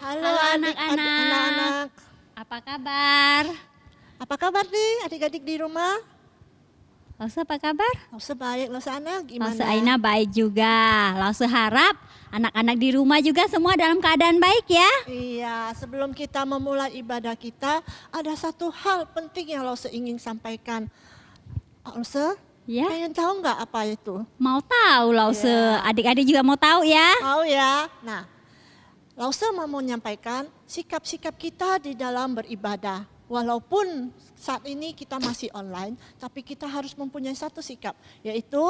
Halo Halo adik-adik, anak-anak, anak-anak. apa kabar? Apa kabar nih adik-adik di rumah? Lause apa kabar? Lause baik, Lause Ana Lause gimana? Aina baik juga. Lause harap anak-anak di rumah juga semua dalam keadaan baik ya. Iya, sebelum kita memulai ibadah kita, ada satu hal penting yang Lause ingin sampaikan. Lause, Ya, pengen tahu nggak apa itu? mau tahu Lause. Ya. Adik-adik juga mau tahu ya. Tahu ya? Nah, Lause mau menyampaikan sikap-sikap kita di dalam beribadah. Walaupun saat ini kita masih online, tapi kita harus mempunyai satu sikap, yaitu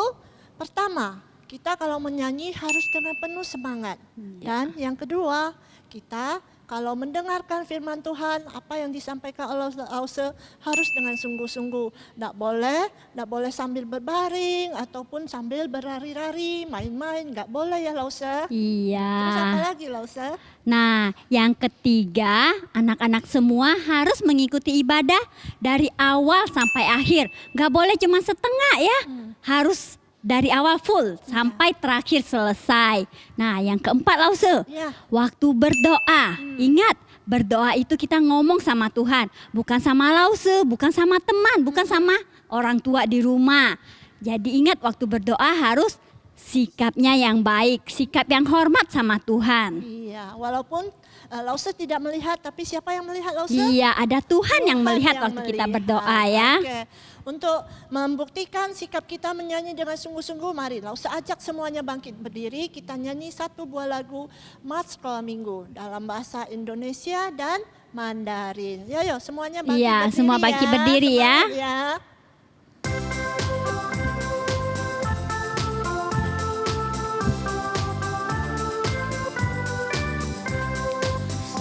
pertama, kita kalau menyanyi harus dengan penuh semangat. Dan yang kedua, kita kalau mendengarkan firman Tuhan, apa yang disampaikan oleh Lause harus dengan sungguh-sungguh. Tidak boleh sambil berbaring ataupun sambil berlari-lari, main-main, nggak boleh ya Lause. Terus apa Iya. lagi Lause? Nah, yang ketiga, anak-anak semua harus mengikuti ibadah dari awal sampai akhir. Gak boleh cuma setengah ya, harus dari awal full sampai terakhir selesai. Nah, yang keempat Lause, Ya. waktu berdoa. Ingat, berdoa itu kita ngomong sama Tuhan, bukan sama Lause, bukan sama teman, bukan sama orang tua di rumah. Jadi ingat waktu berdoa harus sikapnya yang baik, sikap yang hormat sama Tuhan. Iya, walaupun Lause tidak melihat, tapi siapa yang melihat Lause? Iya, ada Tuhan yang melihat yang waktu kita melihat. berdoa ya. Oke. Untuk membuktikan sikap kita menyanyi dengan sungguh-sungguh, mari Lause ajak semuanya bangkit berdiri. Kita nyanyi satu buah lagu Mat Sekolah Minggu dalam bahasa Indonesia dan Mandarin. Yo, semuanya bangkit Iya, berdiri semua bangkit ya. berdiri ya. Semangat ya.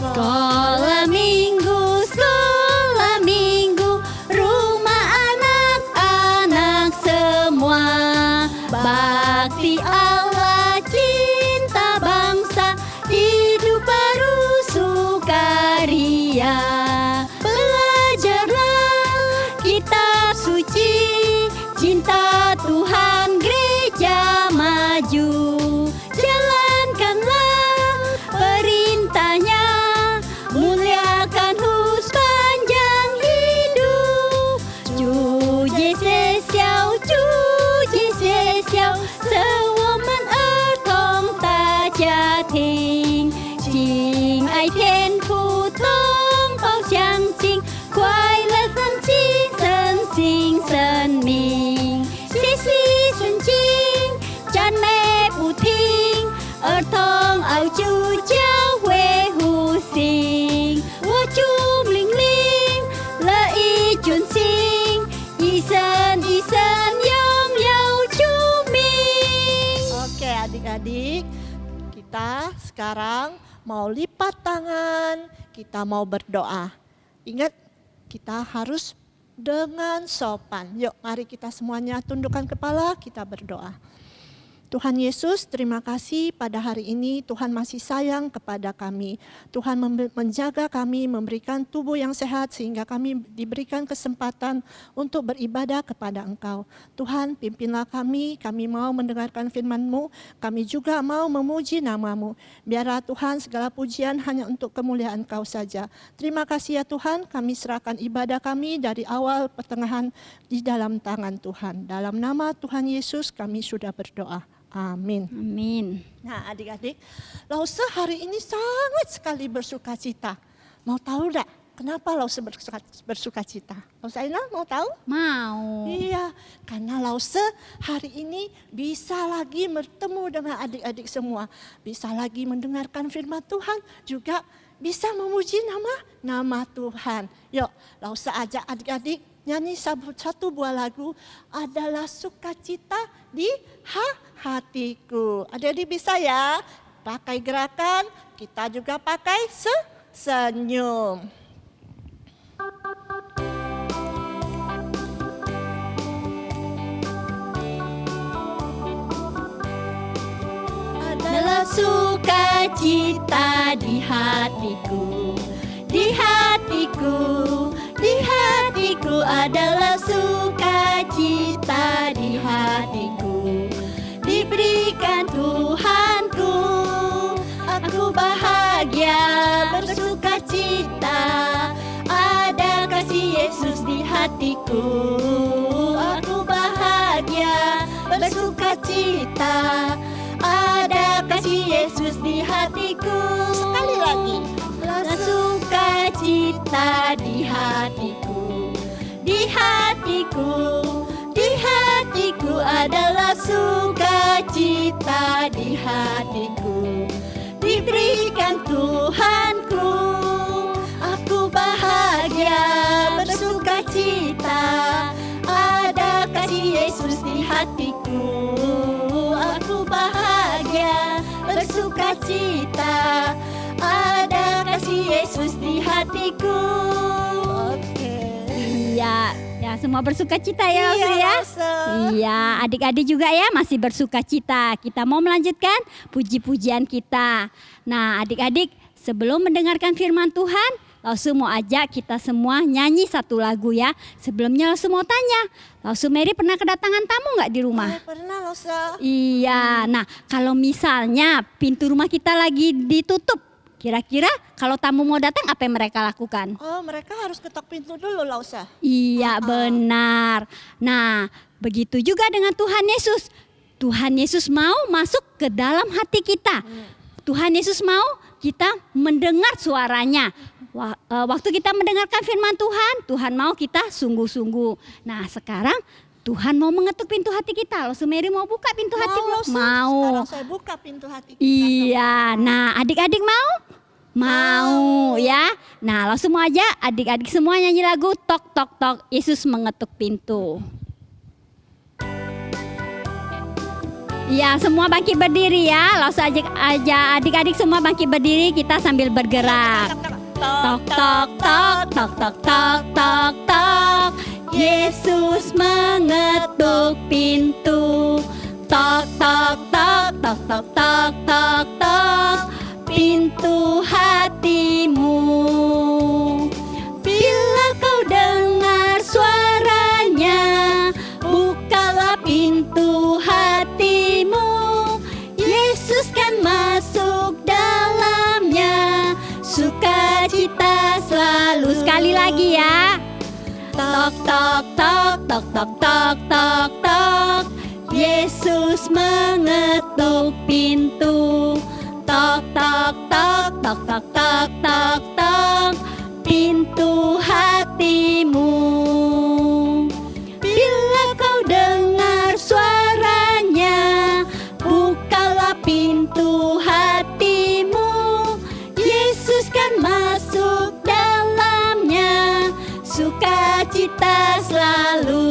Sekolah minggu, rumah anak-anak semua. Bakti Allah, cinta bangsa, hidup baru sukaria. Belajarlah kitab suci, cinta Tuhan gereja maju. Jalankanlah perintahnya, muliakan sepanjang hidup. Chu Giêsu xiao, Chu Giêsu xiao, 使我们儿童大家庭，亲爱天父同胞相亲，快乐放弃身心生命，学习圣经，赞美不停，儿童熬主教会呼吸，我主命令，乐意遵行，一生一生拥有主名。 Oke adik-adik, kita sekarang mau lipat tangan, kita mau berdoa. Ingat, kita harus dengan sopan. Yuk mari kita semuanya tundukkan kepala, kita berdoa. Tuhan Yesus, terima kasih pada hari ini Tuhan masih sayang kepada kami. Tuhan menjaga kami, memberikan tubuh yang sehat sehingga kami diberikan kesempatan untuk beribadah kepada Engkau. Tuhan, pimpinlah kami mau mendengarkan firman-Mu, kami juga mau memuji nama-Mu. Biarlah Tuhan segala pujian hanya untuk kemuliaan Engkau saja. Terima kasih ya Tuhan, kami serahkan ibadah kami dari awal pertengahan di dalam tangan Tuhan. Dalam nama Tuhan Yesus kami sudah berdoa. Amin. Amin. Nah adik-adik, Lause hari ini sangat sekali bersuka cita. Mau tahu enggak kenapa Lause bersuka cita? Lause Aina mau tahu? Mau. Iya, karena Lause hari ini bisa lagi bertemu dengan adik-adik semua. Bisa lagi mendengarkan firman Tuhan, juga bisa memuji nama Tuhan. Yuk, Lause ajak adik-adik nyanyi satu buah lagu, adalah sukacita di hatiku. Adik-adik bisa ya, pakai gerakan, kita juga pakai senyum. Adalah sukacita di hatiku, di hatiku, di hatiku adalah sukacita di hatiku. Diberikan Tuhanku, aku bahagia hatiku. Aku bahagia, bersuka cita, ada kasih Yesus di hatiku. Sekali lagi. Suka cita di hatiku, di hatiku, di hatiku adalah sukacita di hatiku. Diberikan Tuhanku, aku bahagia, bersuka cita, ada kasih Yesus di hatiku. Aku bahagia, bersuka cita, ada kasih Yesus di hatiku. Oke. Iya, ya semua bersuka cita ya, Iya, Lause ya. Lause. Iya, adik-adik juga ya masih bersuka cita. Kita mau melanjutkan puji-pujian kita. Nah, adik-adik sebelum mendengarkan firman Tuhan, Lause mau ajak kita semua nyanyi satu lagu ya. Sebelumnya Lause mau tanya, Lause Mary pernah kedatangan tamu nggak di rumah? Pernah Lause. Iya, nah kalau misalnya pintu rumah kita lagi ditutup, kira-kira kalau tamu mau datang apa yang mereka lakukan? Oh, mereka harus ketok pintu dulu Lause. Iya benar. Nah begitu juga dengan Tuhan Yesus. Tuhan Yesus mau masuk ke dalam hati kita. Tuhan Yesus mau kita mendengar suaranya. Waktu kita mendengarkan firman Tuhan, Tuhan mau kita sungguh-sungguh. Nah sekarang Tuhan mau mengetuk pintu hati kita. Lause Mary mau buka pintu hati belum? Lause. Mau. Sekarang saya buka pintu hati kita. Iya, nah adik-adik mau? Mau ya. Nah langsung mau aja adik-adik semua nyanyi lagu Tok Tok Tok, Yesus mengetuk pintu. Iya, semua bangkit berdiri ya. Langsung aja adik-adik semua bangkit berdiri, kita sambil bergerak. Tok tok tok tok tok tok tok tok, Yesus mengetuk pintu. Tok tok tok tok tok tok tok tok, pintu hatimu. Bila kau dengar suaranya, bukalah pintu hatimu. Yesus kan masuk dalamnya, sukacita selalu. Sekali lagi ya. Tok tok tok tok tok tok tok tok, Yesus mengetuk pintu. Tok tok tok tok tok tok tok tok, pintu hatimu. Bila kau dengar suaranya, bukalah pintu hatimu. Yesus kan masuk dalamnya, sukacita selalu.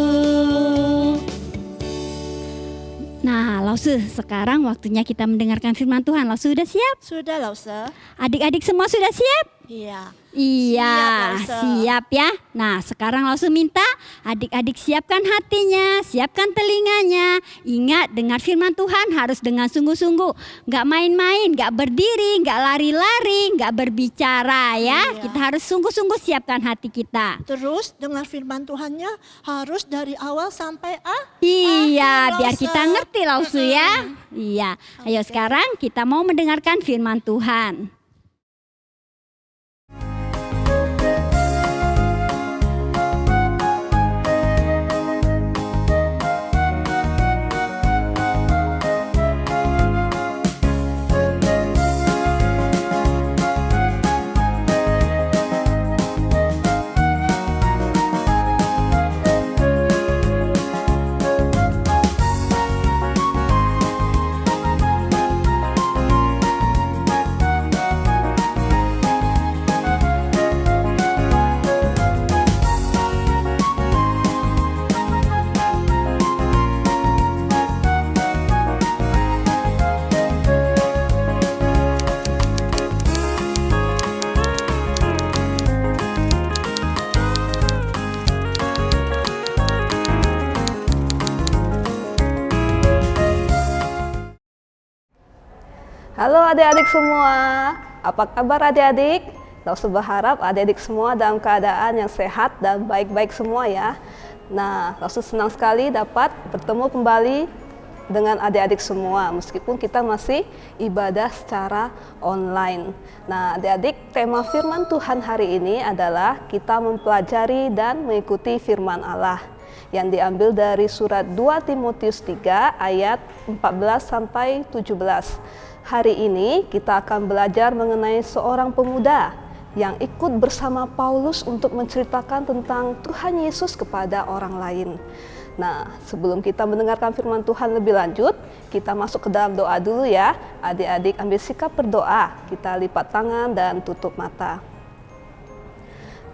Nah, Lause, sekarang waktunya kita mendengarkan firman Tuhan. Lause sudah siap? Sudah Lause. Adik-adik semua sudah siap? Iya. Iya, Siap, Lause. siap ya. Nah, sekarang langsung minta adik-adik siapkan hatinya, siapkan telinganya. Ingat, dengar firman Tuhan harus dengan sungguh-sungguh. Nggak main-main, nggak berdiri, nggak lari-lari, nggak berbicara ya. Iya. Kita harus sungguh-sungguh siapkan hati kita. Terus dengar firman Tuhannya harus dari awal sampai Iya, akhir, biar Lause. kita ngerti Lause ya. Iya, ayo Oke. sekarang kita mau mendengarkan firman Tuhan. Halo adik-adik semua, apa kabar adik-adik? Lause berharap adik-adik semua dalam keadaan yang sehat dan baik-baik semua ya. Nah, Lause senang sekali dapat bertemu kembali dengan adik-adik semua, meskipun kita masih ibadah secara online. Nah, adik-adik, tema firman Tuhan hari ini adalah kita mempelajari dan mengikuti firman Allah yang diambil dari surat 2 Timotius 3 ayat 14 sampai 17. Hari ini kita akan belajar mengenai seorang pemuda yang ikut bersama Paulus untuk menceritakan tentang Tuhan Yesus kepada orang lain. Nah, sebelum kita mendengarkan firman Tuhan lebih lanjut, kita masuk ke dalam doa dulu ya. Adik-adik ambil sikap berdoa, kita lipat tangan dan tutup mata.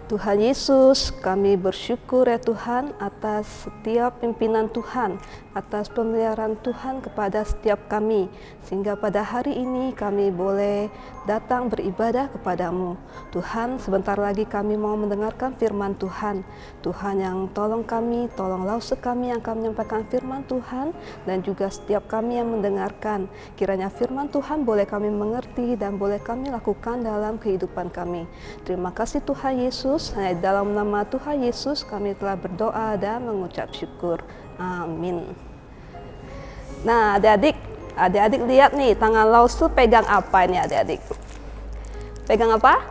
Tuhan Yesus, kami bersyukur ya Tuhan atas setiap pimpinan Tuhan, atas pemeliharaan Tuhan kepada setiap kami, sehingga pada hari ini kami boleh datang beribadah kepadamu. Tuhan, sebentar lagi kami mau mendengarkan firman Tuhan. Tuhan yang tolong kami, tolong lause kami yang akan menyampaikan firman Tuhan, dan juga setiap kami yang mendengarkan. Kiranya firman Tuhan boleh kami mengerti dan boleh kami lakukan dalam kehidupan kami. Terima kasih Tuhan Yesus. Hanya dalam nama Tuhan Yesus kami telah berdoa dan mengucap syukur. Amin. Nah, adik-adik lihat nih, tangan Lause pegang apa ini adik-adik? Pegang apa?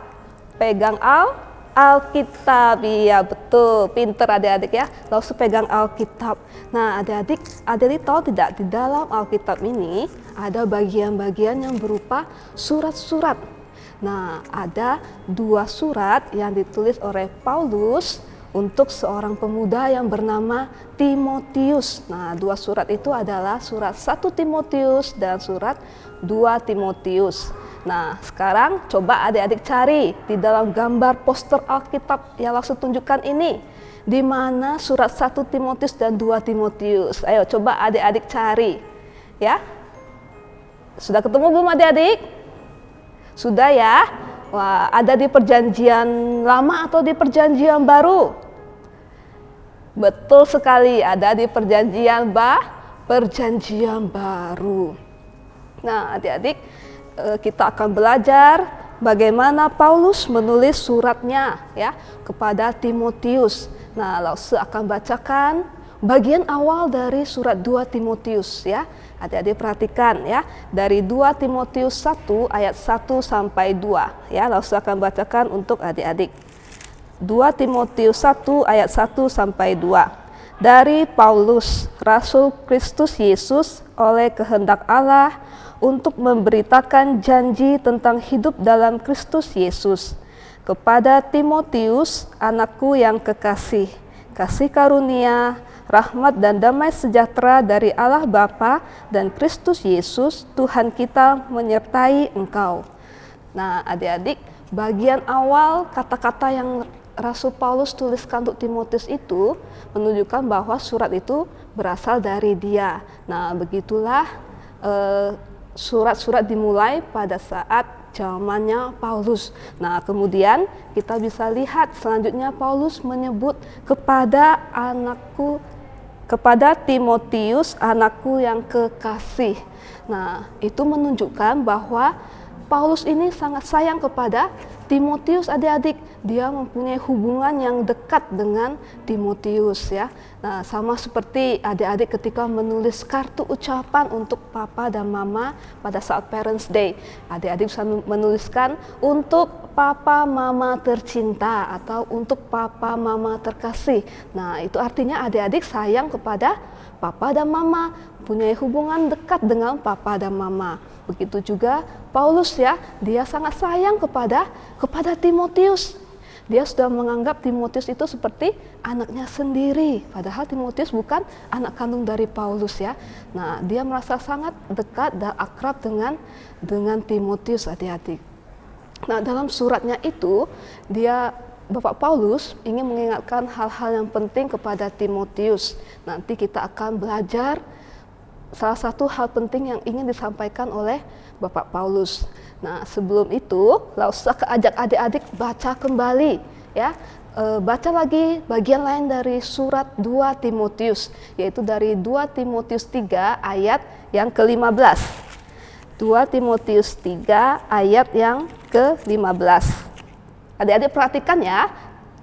Pegang Alkitab. Iya betul, pinter adik-adik ya. Lause pegang Alkitab. Nah, adik-adik tahu tidak, di dalam Alkitab ini ada bagian-bagian yang berupa surat-surat. Nah, ada 2 surat yang ditulis oleh Paulus untuk seorang pemuda yang bernama Timotius. Nah, 2 surat itu adalah surat 1 Timotius dan surat 2 Timotius. Nah, sekarang coba adik-adik cari di dalam gambar poster Alkitab yang langsung tunjukkan ini. Di mana surat 1 Timotius dan 2 Timotius? Ayo coba adik-adik cari. Ya. Sudah ketemu belum adik-adik? Sudah ya? Wah, ada di perjanjian lama atau di perjanjian baru? Betul sekali, ada di perjanjian baru. Nah, adik-adik, kita akan belajar bagaimana Paulus menulis suratnya ya kepada Timotius. Nah, Lause akan bacakan bagian awal dari surat 2 Timotius ya. Adik-adik perhatikan ya, dari 2 Timotius 1 ayat 1 sampai 2 ya. Lause akan bacakan untuk adik-adik. 2 Timotius 1 ayat 1 sampai 2. Dari Paulus, Rasul Kristus Yesus oleh kehendak Allah untuk memberitakan janji tentang hidup dalam Kristus Yesus. Kepada Timotius, anakku yang kekasih, kasih karunia, rahmat dan damai sejahtera dari Allah Bapa dan Kristus Yesus Tuhan kita menyertai engkau. Nah, adik-adik, bagian awal kata-kata yang Rasul Paulus tuliskan untuk Timotius itu menunjukkan bahwa surat itu berasal dari dia. Nah, begitulah surat-surat dimulai pada saat zamannya Paulus. Nah, kemudian kita bisa lihat selanjutnya Paulus menyebut kepada Timotius, anakku yang kekasih. Nah, itu menunjukkan bahwa Paulus ini sangat sayang kepada Timotius adik-adik. Dia mempunyai hubungan yang dekat dengan Timotius ya. Nah, sama seperti adik-adik ketika menulis kartu ucapan untuk papa dan mama pada saat Parents Day. Adik-adik bisa menuliskan untuk papa mama tercinta atau untuk papa mama terkasih. Nah, itu artinya adik-adik sayang kepada papa dan mama, punya hubungan dekat dengan papa dan mama. Begitu juga Paulus ya, dia sangat sayang kepada Timotius. Dia sudah menganggap Timotius itu seperti anaknya sendiri, padahal Timotius bukan anak kandung dari Paulus ya. Nah, dia merasa sangat dekat dan akrab dengan Timotius adik-adik. Nah, dalam suratnya itu Bapak Paulus ingin mengingatkan hal-hal yang penting kepada Timotius. Nanti kita akan belajar salah satu hal penting yang ingin disampaikan oleh Bapak Paulus. Nah, sebelum itu, Lause ajak adik-adik baca kembali ya. Baca lagi bagian lain dari surat 2 Timotius, yaitu dari 2 Timotius 3 ayat yang ke-15. 2 Timotius 3 ayat yang ke-15. Adik-adik perhatikan ya,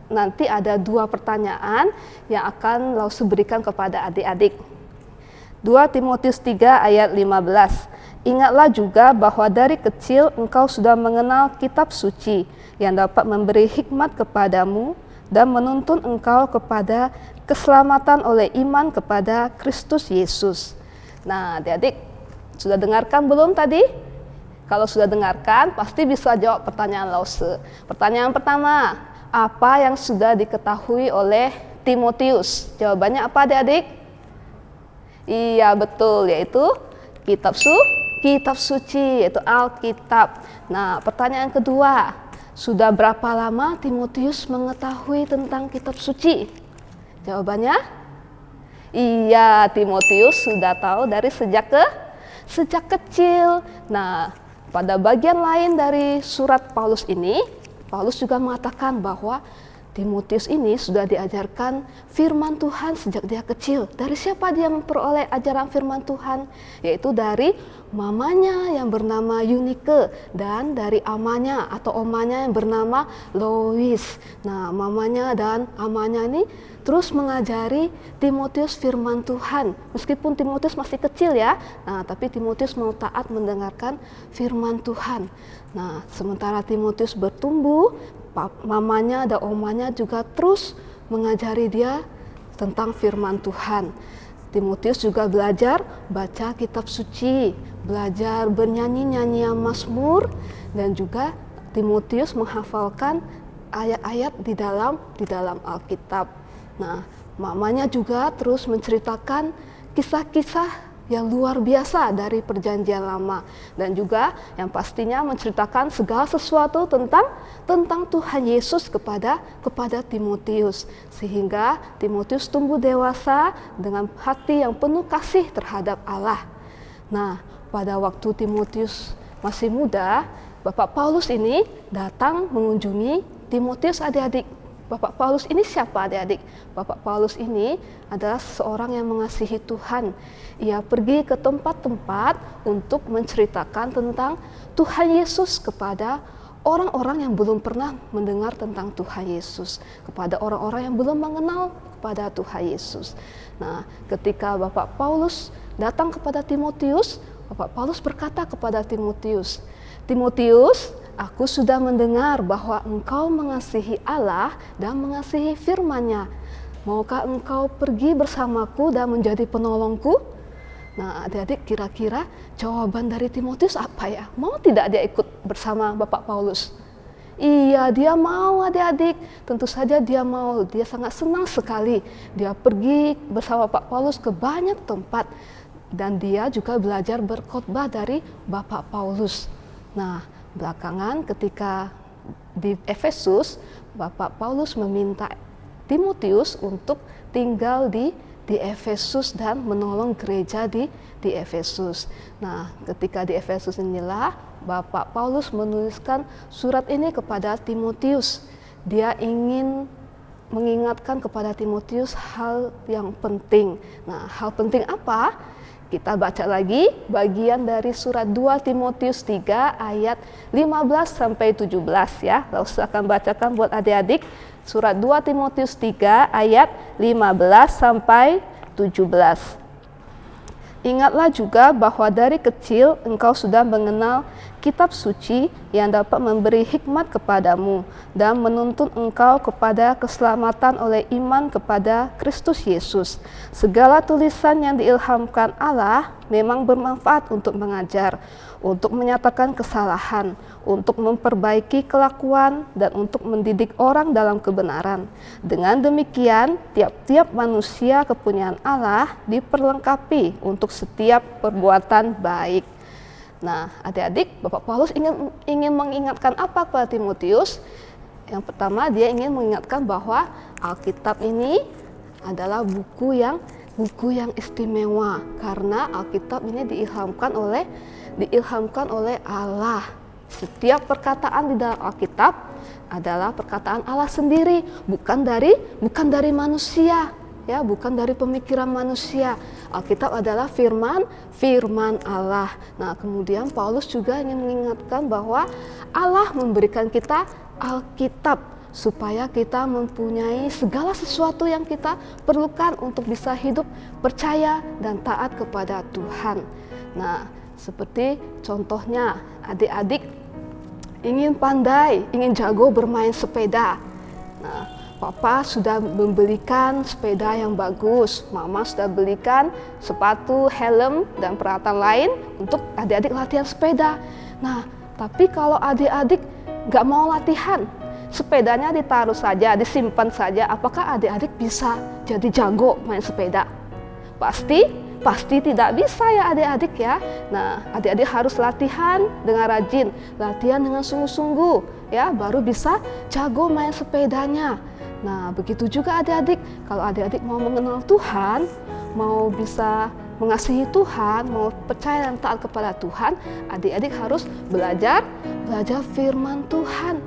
nanti ada 2 pertanyaan yang akan Lause berikan kepada adik-adik. 2 Timotius 3 ayat 15. Ingatlah juga bahwa dari kecil engkau sudah mengenal kitab suci yang dapat memberi hikmat kepadamu dan menuntun engkau kepada keselamatan oleh iman kepada Kristus Yesus. Nah, adik-adik sudah dengarkan belum tadi? Kalau sudah dengarkan, pasti bisa jawab pertanyaan Lause. Pertanyaan pertama, apa yang sudah diketahui oleh Timotius? Jawabannya apa adik-adik? Iya betul, yaitu kitab suci, yaitu Alkitab. Nah, pertanyaan kedua, sudah berapa lama Timotius mengetahui tentang kitab suci? Jawabannya, iya, Timotius sudah tahu dari sejak kecil. Nah, pada bagian lain dari surat Paulus ini, Paulus juga mengatakan bahwa Timotius ini sudah diajarkan firman Tuhan sejak dia kecil. Dari siapa dia memperoleh ajaran firman Tuhan? Yaitu dari mamanya yang bernama Eunike dan dari amanya atau omanya yang bernama Lois. Nah, mamanya dan amanya ini terus mengajari Timotius firman Tuhan. Meskipun Timotius masih kecil ya, nah, tapi Timotius mau taat mendengarkan firman Tuhan. Nah, sementara Timotius bertumbuh, mamanya dan omanya juga terus mengajari dia tentang firman Tuhan. Timotius juga belajar baca kitab suci, belajar bernyanyi-nyanyian mazmur, dan juga Timotius menghafalkan ayat-ayat di dalam Alkitab. Nah, mamanya juga terus menceritakan kisah-kisah yang luar biasa dari perjanjian lama, dan juga yang pastinya menceritakan segala sesuatu tentang Tuhan Yesus kepada Timotius, sehingga Timotius tumbuh dewasa dengan hati yang penuh kasih terhadap Allah. Nah, pada waktu Timotius masih muda, Bapak Paulus ini datang mengunjungi Timotius adik-adik. Bapak Paulus ini siapa adik-adik? Bapak Paulus ini adalah seorang yang mengasihi Tuhan. Ia pergi ke tempat-tempat untuk menceritakan tentang Tuhan Yesus kepada orang-orang yang belum pernah mendengar tentang Tuhan Yesus, kepada orang-orang yang belum mengenal kepada Tuhan Yesus. Nah, ketika Bapak Paulus datang kepada Timotius, Bapak Paulus berkata kepada Timotius, "Timotius, aku sudah mendengar bahwa engkau mengasihi Allah dan mengasihi firman-Nya. Maukah engkau pergi bersamaku dan menjadi penolongku?" Nah, adik-adik, kira-kira jawaban dari Timotius apa ya? Mau tidak dia ikut bersama Bapak Paulus? Iya, dia mau adik-adik. Tentu saja dia mau. Dia sangat senang sekali. Dia pergi bersama Bapak Paulus ke banyak tempat. Dan dia juga belajar berkhotbah dari Bapak Paulus. Nah, belakangan ketika di Efesus, Bapak Paulus meminta Timotius untuk tinggal di Efesus dan menolong gereja di Efesus. Nah, ketika di Efesus inilah Bapak Paulus menuliskan surat ini kepada Timotius. Dia ingin mengingatkan kepada Timotius hal yang penting. Nah, hal penting apa? Kita baca lagi bagian dari surat 2 Timotius 3 ayat 15 sampai 17 ya. Lalu saya akan bacakan buat adik-adik. Surat 2 Timotius 3 ayat 15 sampai 17. Ingatlah juga bahwa dari kecil engkau sudah mengenal kitab suci yang dapat memberi hikmat kepadamu dan menuntun engkau kepada keselamatan oleh iman kepada Kristus Yesus. Segala tulisan yang diilhamkan Allah memang bermanfaat untuk mengajar, untuk menyatakan kesalahan, untuk memperbaiki kelakuan, dan untuk mendidik orang dalam kebenaran. Dengan demikian, tiap-tiap manusia kepunyaan Allah diperlengkapi untuk setiap perbuatan baik. Nah, adik-adik, Bapak Paulus ingin mengingatkan apa kepada Timotius? Yang pertama, dia ingin mengingatkan bahwa Alkitab ini adalah buku yang istimewa, karena Alkitab ini diilhamkan oleh Allah. Setiap perkataan di dalam Alkitab adalah perkataan Allah sendiri, bukan dari manusia, ya, bukan dari pemikiran manusia. Alkitab adalah firman Allah. Nah, kemudian Paulus juga ingin mengingatkan bahwa Allah memberikan kita Alkitab supaya kita mempunyai segala sesuatu yang kita perlukan untuk bisa hidup percaya dan taat kepada Tuhan. Nah, seperti contohnya adik-adik ingin pandai, ingin jago bermain sepeda. Nah, Papa sudah membelikan sepeda yang bagus, Mama sudah belikan sepatu, helm, dan peralatan lain untuk adik-adik latihan sepeda. Nah, tapi kalau adik-adik nggak mau latihan, sepedanya ditaruh saja, disimpan saja, apakah adik-adik bisa jadi jago main sepeda? Pasti tidak bisa ya adik-adik ya. Nah, adik-adik harus latihan dengan rajin, latihan dengan sungguh-sungguh ya, baru bisa jago main sepedanya. Nah, begitu juga adik-adik, kalau adik-adik mau mengenal Tuhan, mau bisa mengasihi Tuhan, mau percaya dan taat kepada Tuhan, adik-adik harus belajar firman Tuhan.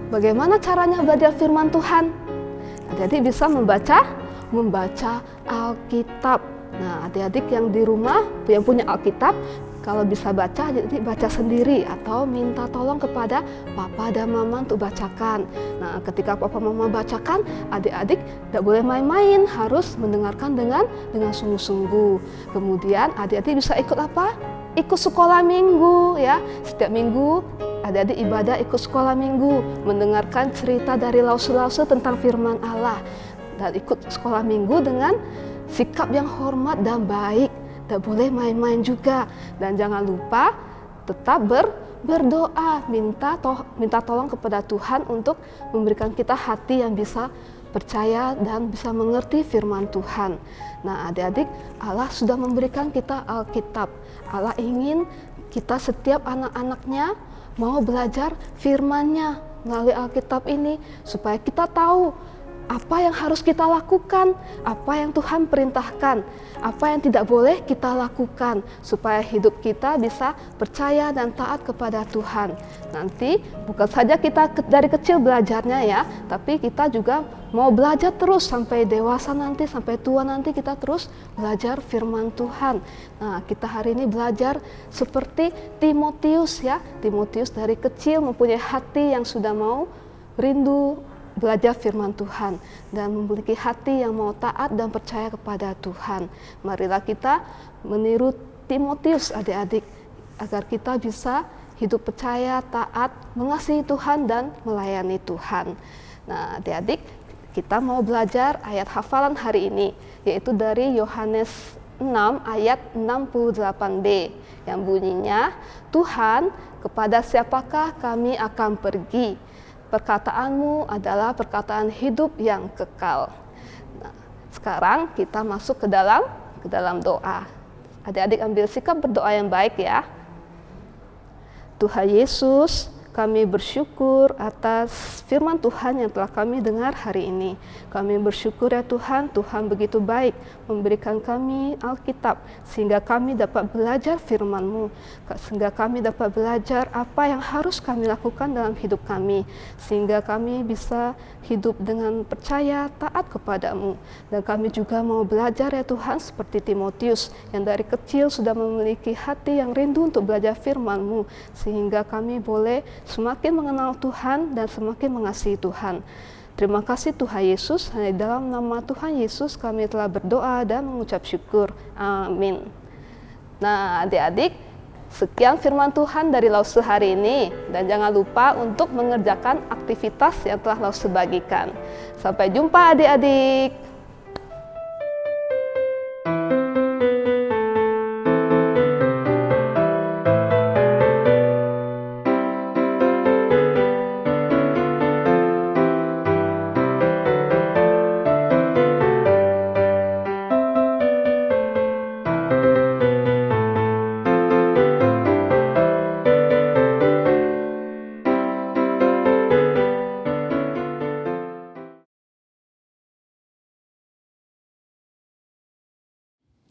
Bagaimana caranya belajar firman Tuhan? Adik-adik bisa membaca Alkitab. Nah, adik-adik yang di rumah yang punya Alkitab, kalau bisa baca, jadi baca sendiri atau minta tolong kepada Papa dan Mama untuk bacakan. Nah, ketika Papa Mama bacakan, adik-adik tidak boleh main-main, harus mendengarkan dengan sungguh-sungguh. Kemudian adik-adik bisa ikut apa? Ikut sekolah minggu ya. Setiap minggu adik-adik ibadah ikut sekolah minggu, mendengarkan cerita dari lause-lause tentang firman Allah. Dan ikut sekolah minggu dengan sikap yang hormat dan baik. Tidak boleh main-main juga, dan jangan lupa tetap berdoa, minta tolong kepada Tuhan untuk memberikan kita hati yang bisa percaya dan bisa mengerti firman Tuhan. Nah, adik-adik, Allah sudah memberikan kita Alkitab. Allah ingin kita setiap anak-anaknya mau belajar firman-Nya melalui Alkitab ini, supaya kita tahu apa yang harus kita lakukan, apa yang Tuhan perintahkan, apa yang tidak boleh kita lakukan, supaya hidup kita bisa percaya dan taat kepada Tuhan. Nanti bukan saja kita dari kecil belajarnya ya, tapi kita juga mau belajar terus sampai dewasa nanti, sampai tua nanti kita terus belajar firman Tuhan. Nah, kita hari ini belajar seperti Timotius ya. Timotius dari kecil mempunyai hati yang sudah mau rindu belajar firman Tuhan dan memiliki hati yang mau taat dan percaya kepada Tuhan. Marilah kita meniru Timotius adik-adik, agar kita bisa hidup percaya, taat, mengasihi Tuhan dan melayani Tuhan. Nah, adik-adik, kita mau belajar ayat hafalan hari ini, yaitu dari Yohanes 6 ayat 68b, yang bunyinya, Tuhan, kepada siapakah kami akan pergi? Perkataanmu adalah perkataan hidup yang kekal. Nah, sekarang kita masuk ke dalam doa. Adik-adik ambil sikap berdoa yang baik ya. Tuhan Yesus, kami bersyukur atas firman Tuhan yang telah kami dengar hari ini. Kami bersyukur ya Tuhan, Tuhan begitu baik memberikan kami Alkitab, sehingga kami dapat belajar firman-Mu, sehingga kami dapat belajar apa yang harus kami lakukan dalam hidup kami, sehingga kami bisa hidup dengan percaya, taat kepada-Mu. Dan kami juga mau belajar ya Tuhan, seperti Timotius yang dari kecil sudah memiliki hati yang rindu untuk belajar firman-Mu, sehingga kami boleh semakin mengenal Tuhan dan semakin mengasihi Tuhan. Terima kasih Tuhan Yesus, hanya dalam nama Tuhan Yesus kami telah berdoa dan mengucap syukur. Amin. Nah, adik-adik, sekian firman Tuhan dari Lause hari ini, dan jangan lupa untuk mengerjakan aktivitas yang telah Lause bagikan. Sampai jumpa adik-adik.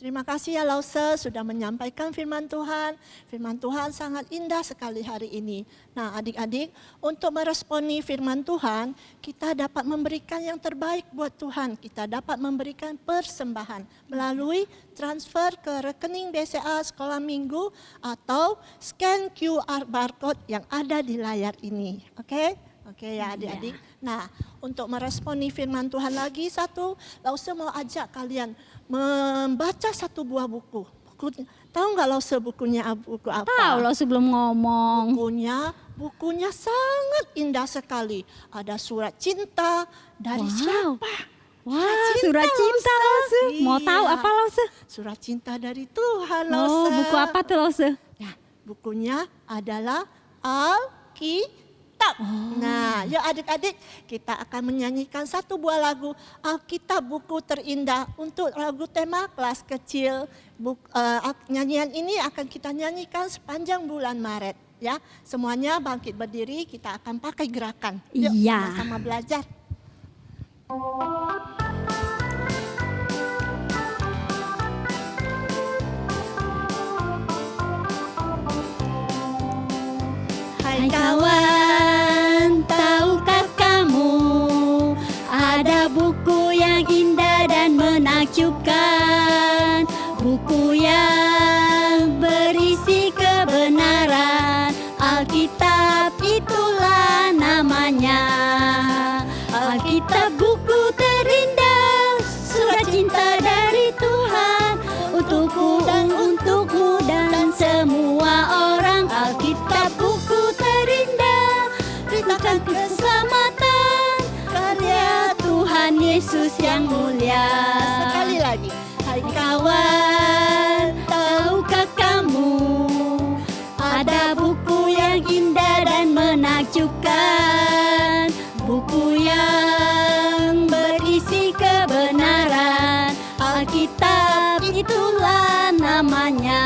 Terima kasih ya Lause sudah menyampaikan firman Tuhan. Firman Tuhan sangat indah sekali hari ini. Nah, adik-adik, untuk meresponi firman Tuhan, kita dapat memberikan yang terbaik buat Tuhan. Kita dapat memberikan persembahan melalui transfer ke rekening BCA Sekolah Minggu atau scan QR barcode yang ada di layar ini. Oke? Oke ya adik-adik. Nah, untuk meresponi firman Tuhan lagi satu, Lause mau ajak kalian membaca satu buah buku. Tahu nggak Lause bukunya buku apa? Tahu lo sebelum ngomong. Bukunya sangat indah sekali. Ada surat cinta dari siapa? Wah, surat cinta Lause. Mau tahu apa Lause? Surat cinta dari Tuhan Lause. Oh, buku apa tuh Lause? Ya, bukunya adalah Alkitab. Nah, yuk adik-adik kita akan menyanyikan satu buah lagu Alkitab buku terindah untuk lagu tema kelas kecil. Nyanyian ini akan kita nyanyikan sepanjang bulan Maret. Ya, semuanya bangkit berdiri, kita akan pakai gerakan. Yuk, Iya. sama-sama belajar. Hai kawan, tahukah kamu ada buku yang indah dan menakjubkan, buku yang berisi kebenaran. Alkitab itulah namanya. Alkitab buku terindah, surat cinta dari Tuhan untukku dan untukmu dan semua orang. Alkitab buku terindah, beritakan keselamatan, karya Tuhan Yesus yang mulia. Sekali lagi. Hai kawan, tahukah kamu ada buku yang indah dan menakjubkan, buku yang berisi kebenaran. Alkitab itulah namanya.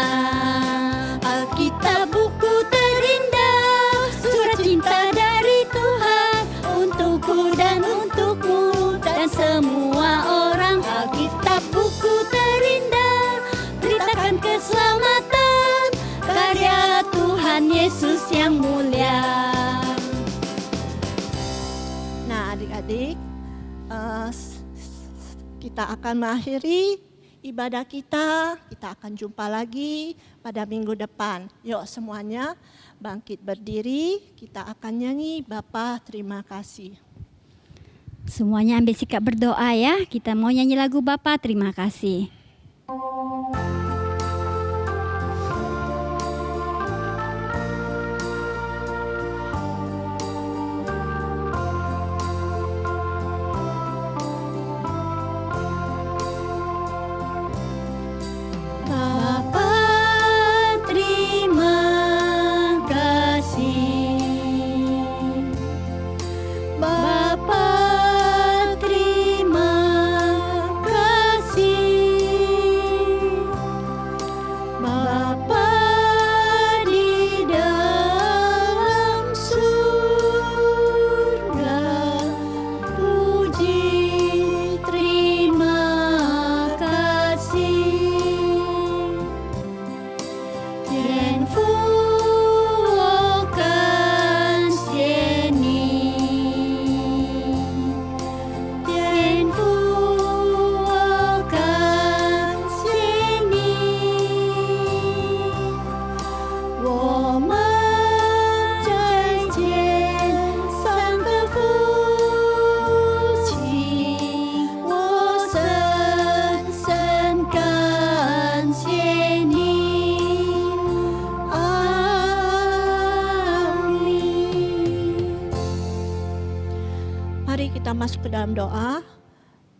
Alkitab buku terindah, surat cinta dari Tuhan untukku dan untukmu dan semua orang. Alkitab buku terindah, beritakan keselamatan, karya Tuhan Yesus yang mulia. Nah adik-adik, kita akan mengakhiri ibadah kita akan jumpa lagi pada minggu depan. Yuk semuanya bangkit berdiri, kita akan nyanyi Bapa terima kasih. Semuanya ambil sikap berdoa ya. Kita mau nyanyi lagu Bapa terima kasih. Bapa terima kasih. Bapa terima kasih. Bapa di dalam surga, puji terima kasih. Tien fuokan sieni, tien fuokan sieni, wo men zai jian sang de fu qi, wo sen sen kan sieni. Amin. Mari kita masuk ke dalam doa.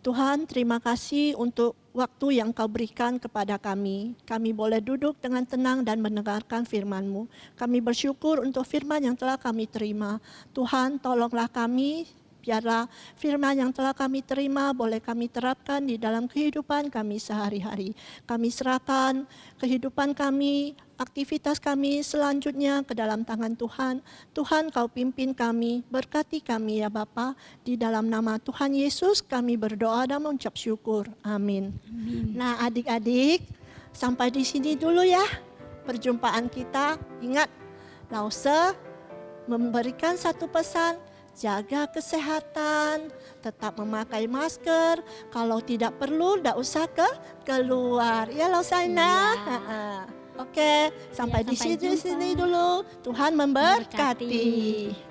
Tuhan, terima kasih untuk waktu yang Kau berikan kepada kami. Kami boleh duduk dengan tenang dan mendengarkan firman-Mu. Kami bersyukur untuk firman yang telah kami terima. Tuhan, tolonglah kami, biarlah firman yang telah kami terima boleh kami terapkan di dalam kehidupan kami sehari-hari. Kami serahkan kehidupan kami, aktivitas kami selanjutnya ke dalam tangan Tuhan. Tuhan, Kau pimpin kami, berkati kami ya Bapa. Di dalam nama Tuhan Yesus kami berdoa dan mengucap syukur. Amin. Nah adik-adik, sampai di sini dulu ya perjumpaan kita. Ingat, Lause memberikan satu pesan, jaga kesehatan, tetap memakai masker. Kalau tidak perlu, tidak usah keluar. Ya Lausaina. Oke, sampai di sampai sini jumpa. dulu. Tuhan memberkati.